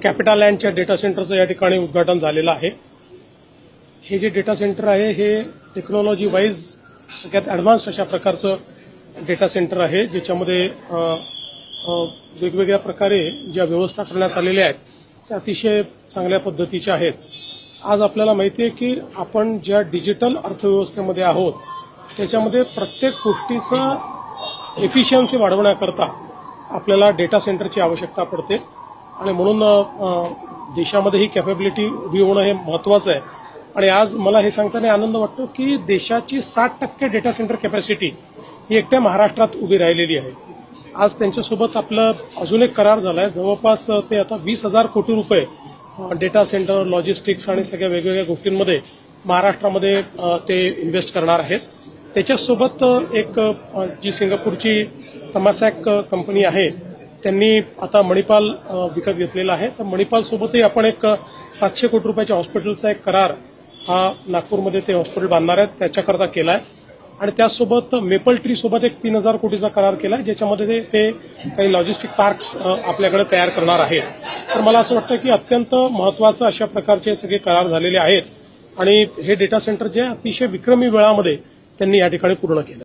Capital लँडच्या data सेंटरचं या ठिकाणी उद्घाटन झालेलं आहे। हे जे डेटा सेंटर आहे हे टेक्नॉलॉजी वाईज सगळ्यात ॲडव्हान्स अशा प्रकारचं डेटा सेंटर आहे, ज्याच्यामध्ये वेगवेगळ्या प्रकारे ज्या व्यवस्था करण्यात आलेल्या आहेत त्या अतिशय चांगल्या पद्धतीच्या आहेत। आज आपल्याला माहिती आहे की आपण ज्या डिजिटल अर्थव्यवस्थेमध्ये आहोत त्याच्यामध्ये प्रत्येक गोष्टीचं एफिशियन्सी वाढवण्याकरता आपल्याला डेटा सेंटरची आवश्यकता पडते आणि म्हणून देशामध्ये ही कॅपेबिलिटी उभी होणं हे महत्त्वाचं आहे। आणि आज मला हे सांगताना आनंद वाटतो की देशाची 60% डेटा सेंटर कॅपॅसिटी ही एकट्या महाराष्ट्रात उभी राहिलेली आहे। आज त्यांच्यासोबत आपलं अजून एक करार झाला आहे, जवळपास ते आता 20,000 कोटी रुपये डेटा सेंटर, लॉजिस्टिक्स आणि सगळ्या वेगवेगळ्या गोष्टींमध्ये महाराष्ट्रामध्ये ते इन्व्हेस्ट करणार आहेत। त्याच्यासोबत एक जी सिंगापूरची तमासॅक कंपनी आहे त्यांनी आता मणिपाल विकत घेतलेला आहे। तर मणिपालसोबतही आपण एक 700 कोटी रुपयाच्या हॉस्पिटलचा एक करार हा नागपूरमध्ये ते हॉस्पिटल बांधणार आहेत त्याच्याकरता केला आहे। आणि त्याचसोबत मेपल ट्री सोबत एक 3,000 कोटीचा करार केला आहे, ज्याच्यामध्ये ते काही लॉजिस्टिक पार्क्स आपल्याकडे तयार करणार आहेत। तर मला असं वाटतं की अत्यंत महत्त्वाचं अशा प्रकारचे सगळे करार झालेले आहेत आणि हे डेटा सेंटर जे अतिशय विक्रमी वेळामध्ये त्यांनी या ठिकाणी पूर्ण केलं।